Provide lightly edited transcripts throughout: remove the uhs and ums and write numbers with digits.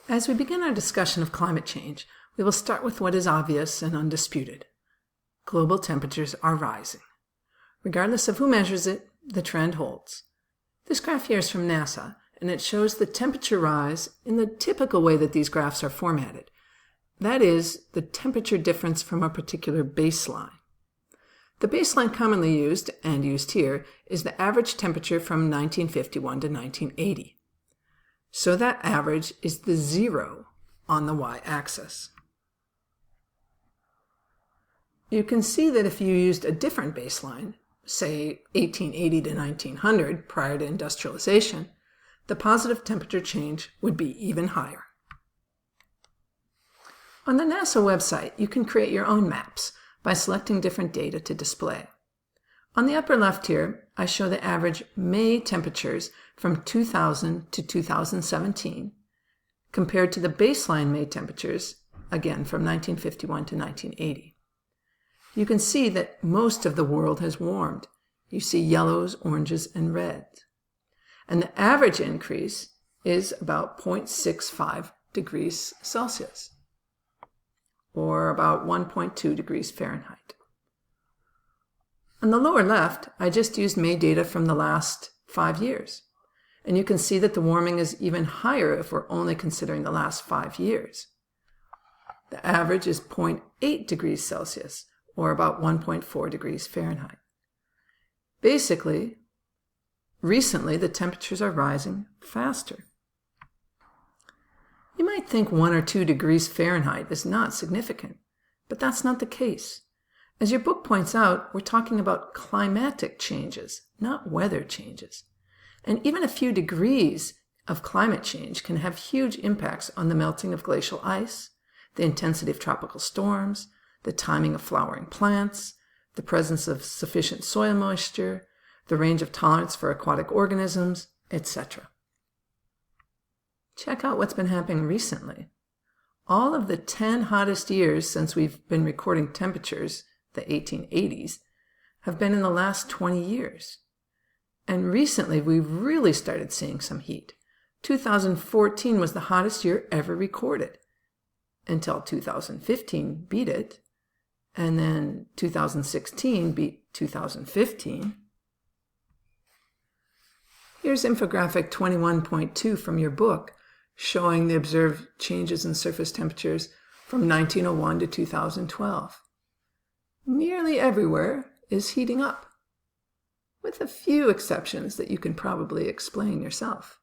As we begin our discussion of climate change, we will start with what is obvious and undisputed. Global temperatures are rising. Regardless of who measures it, the trend holds. This graph here is from NASA, and it shows the temperature rise in the typical way that these graphs are formatted. That is, the temperature difference from a particular baseline. The baseline commonly used, and used here, is the average temperature from 1951 to 1980. So that average is the zero on the y-axis. You can see that if you used a different baseline, say 1880 to 1900 prior to industrialization, the positive temperature change would be even higher. On the NASA website, you can create your own maps by selecting different data to display. On the upper left here, I show the average May temperatures from 2000 to 2017 compared to the baseline May temperatures, again from 1951 to 1980. You can see that most of the world has warmed. You see yellows, oranges, and reds. And the average increase is about 0.65 degrees Celsius, or about 1.2 degrees Fahrenheit. On the lower left, I just used May data from the last 5 years. And you can see that the warming is even higher if we're only considering the last 5 years. The average is 0.8 degrees Celsius, or about 1.4 degrees Fahrenheit. Basically, recently the temperatures are rising faster. You might think 1 or 2 degrees Fahrenheit is not significant, but that's not the case. As your book points out, we're talking about climatic changes, not weather changes. And even a few degrees of climate change can have huge impacts on the melting of glacial ice, the intensity of tropical storms, the timing of flowering plants, the presence of sufficient soil moisture, the range of tolerance for aquatic organisms, etc. Check out what's been happening recently. All of the 10 hottest years since we've been recording temperatures, the 1880s, have been in the last 20 years. And recently we've really started seeing some heat. 2014 was the hottest year ever recorded, until 2015 beat it, and then 2016 beat 2015. Here's infographic 21.2 from your book, showing the observed changes in surface temperatures from 1901 to 2012. Nearly everywhere is heating up, with a few exceptions that you can probably explain yourself.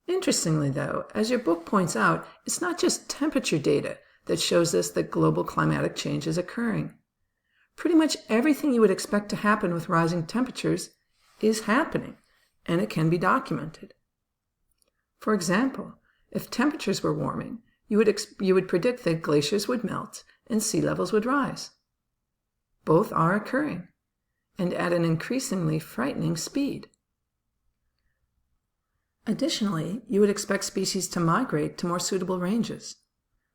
Interestingly, though, as your book points out, it's not just temperature data that shows us that global climatic change is occurring. Pretty much everything you would expect to happen with rising temperatures is happening, and it can be documented. For example, if temperatures were warming, you would predict that glaciers would melt and sea levels would rise. Both are occurring, and at an increasingly frightening speed. Additionally, you would expect species to migrate to more suitable ranges.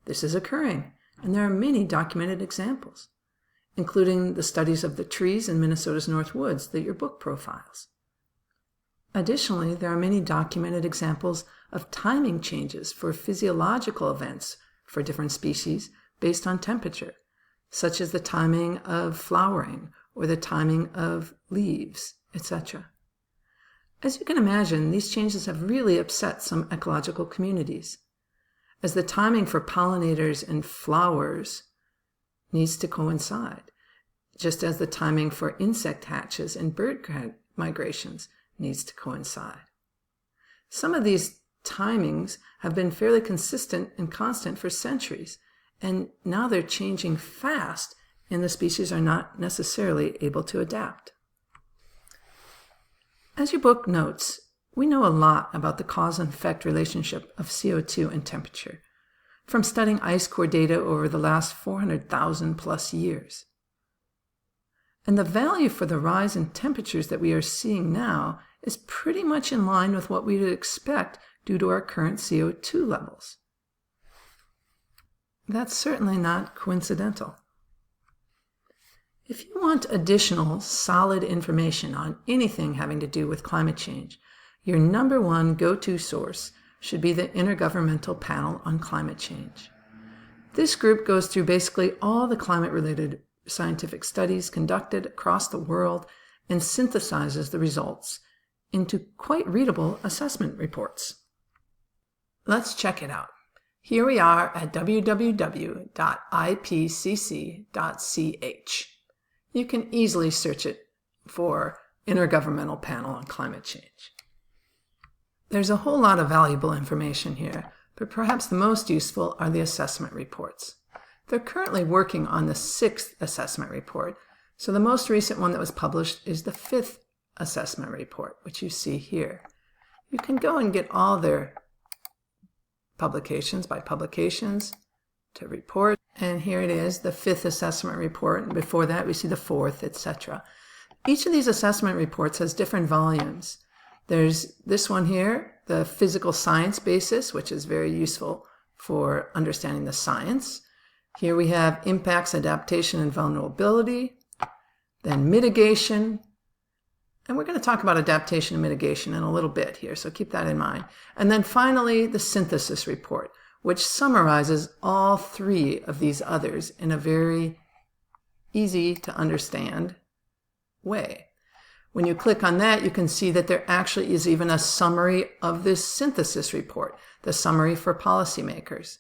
This is occurring, and there are many documented examples, including the studies of the trees in Minnesota's North Woods that your book profiles. Additionally, there are many documented examples of timing changes for physiological events for different species based on temperature, such as the timing of flowering or the timing of leaves, etc. As you can imagine, these changes have really upset some ecological communities, as the timing for pollinators and flowers needs to coincide, just as the timing for insect hatches and bird migrations needs to coincide. Some of these timings have been fairly consistent and constant for centuries, and now they're changing fast, and the species are not necessarily able to adapt. As your book notes, we know a lot about the cause and effect relationship of CO2 and temperature, from studying ice core data over the last 400,000 plus years. And the value for the rise in temperatures that we are seeing now is pretty much in line with what we would expect due to our current CO2 levels. That's certainly not coincidental. If you want additional solid information on anything having to do with climate change, your number one go-to source should be the Intergovernmental Panel on Climate Change. This group goes through basically all the climate-related scientific studies conducted across the world and synthesizes the results into quite readable assessment reports. Let's check it out. Here we are at www.ipcc.ch. You can easily search it for Intergovernmental Panel on Climate Change. There's a whole lot of valuable information here, but perhaps the most useful are the assessment reports. They're currently working on the 6th assessment report, so the most recent one that was published is the 5th assessment report, which you see here. You can go and get all their publications by publications to report, and here it is, the 5th assessment report, and before that we see the 4th, etc. Each of these assessment reports has different volumes. There's this one here, the physical science basis, which is very useful for understanding the science. Here we have impacts, adaptation, and vulnerability, then mitigation, and we're going to talk about adaptation and mitigation in a little bit here, so keep that in mind. And then finally, the synthesis report, which summarizes all 3 of these others in a very easy to understand way. When you click on that, you can see that there actually is even a summary of this synthesis report, the summary for policymakers.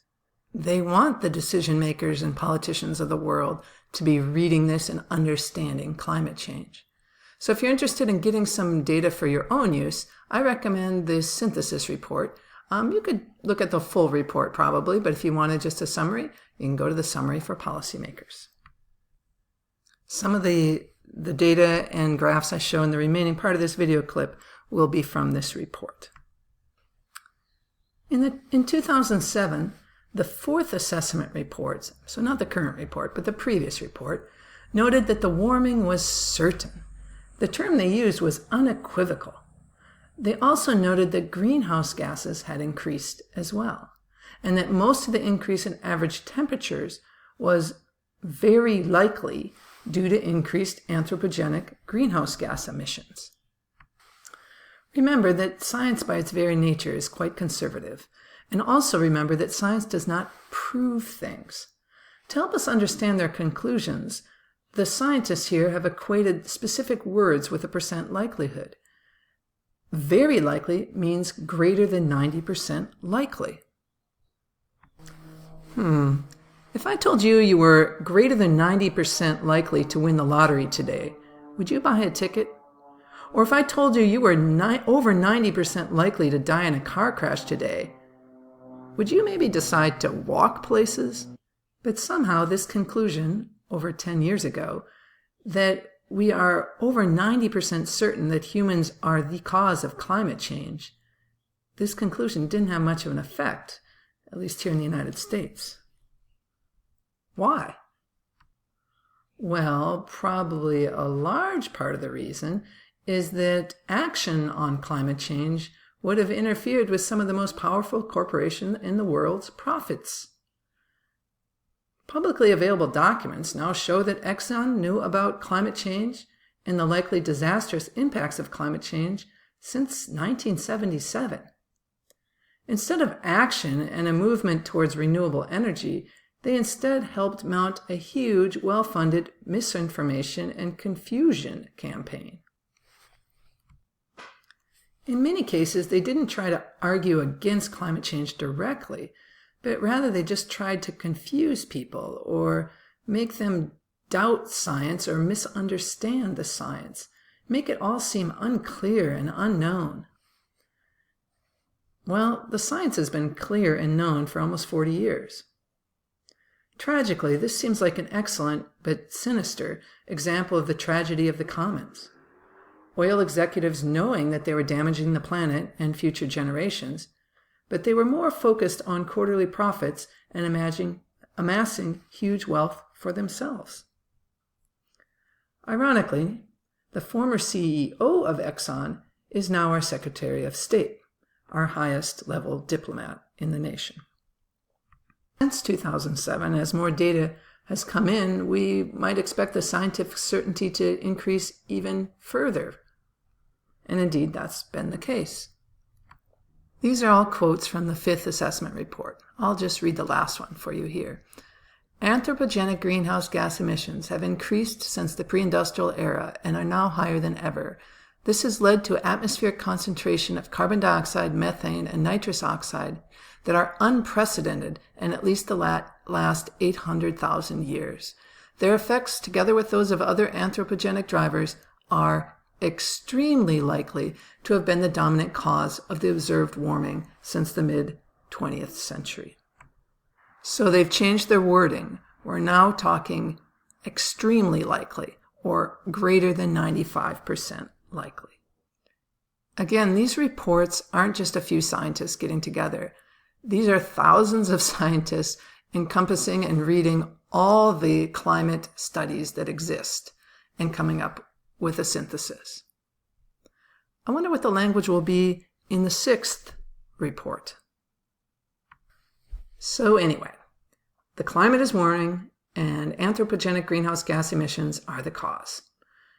They want the decision makers and politicians of the world to be reading this and understanding climate change. So if you're interested in getting some data for your own use, I recommend this synthesis report. You could look at the full report probably, but if you wanted just a summary, you can go to the summary for policymakers. Some of the data and graphs I show in the remaining part of this video clip will be from this report. In 2007, the 4th assessment report, so not the current report, but the previous report, noted that the warming was certain. The term they used was unequivocal. They also noted that greenhouse gases had increased as well, and that most of the increase in average temperatures was very likely due to increased anthropogenic greenhouse gas emissions. Remember that science by its very nature is quite conservative, and also remember that science does not prove things. To help us understand their conclusions, the scientists here have equated specific words with a percent likelihood. Very likely means greater than 90% likely. If I told you you were greater than 90% likely to win the lottery today, would you buy a ticket? Or if I told you you were over 90% likely to die in a car crash today, would you maybe decide to walk places? But somehow this conclusion, over 10 years ago, that we are over 90% certain that humans are the cause of climate change, this conclusion didn't have much of an effect, at least here in the United States. Why? Well, probably a large part of the reason is that action on climate change would have interfered with some of the most powerful corporations in the world's profits. Publicly available documents now show that Exxon knew about climate change and the likely disastrous impacts of climate change since 1977. Instead of action and a movement towards renewable energy, they instead helped mount a huge, well-funded misinformation and confusion campaign. In many cases, they didn't try to argue against climate change directly, but rather they just tried to confuse people or make them doubt science or misunderstand the science, make it all seem unclear and unknown. Well, the science has been clear and known for almost 40 years. Tragically, this seems like an excellent but sinister example of the tragedy of the commons. Oil executives knowing that they were damaging the planet and future generations, but they were more focused on quarterly profits and amassing huge wealth for themselves. Ironically, the former CEO of Exxon is now our Secretary of State, our highest level diplomat in the nation. Since 2007, as more data has come in, we might expect the scientific certainty to increase even further. And indeed, that's been the case. These are all quotes from the 5th assessment report. I'll just read the last one for you here. Anthropogenic greenhouse gas emissions have increased since the pre-industrial era and are now higher than ever. This has led to atmospheric concentration of carbon dioxide, methane, and nitrous oxide that are unprecedented in at least the last 800,000 years. Their effects, together with those of other anthropogenic drivers, are extremely likely to have been the dominant cause of the observed warming since the mid-20th century. So they've changed their wording. We're now talking extremely likely, or greater than 95% likely. Again, these reports aren't just a few scientists getting together. These are thousands of scientists encompassing and reading all the climate studies that exist and coming up with a synthesis. I wonder what the language will be in the 6th report. So anyway, the climate is warming and anthropogenic greenhouse gas emissions are the cause.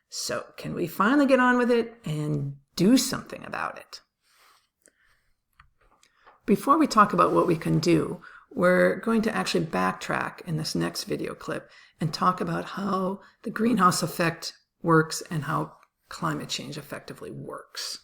So can we finally get on with it and do something about it? Before we talk about what we can do, we're going to actually backtrack in this next video clip and talk about how the greenhouse effect works and how climate change effectively works.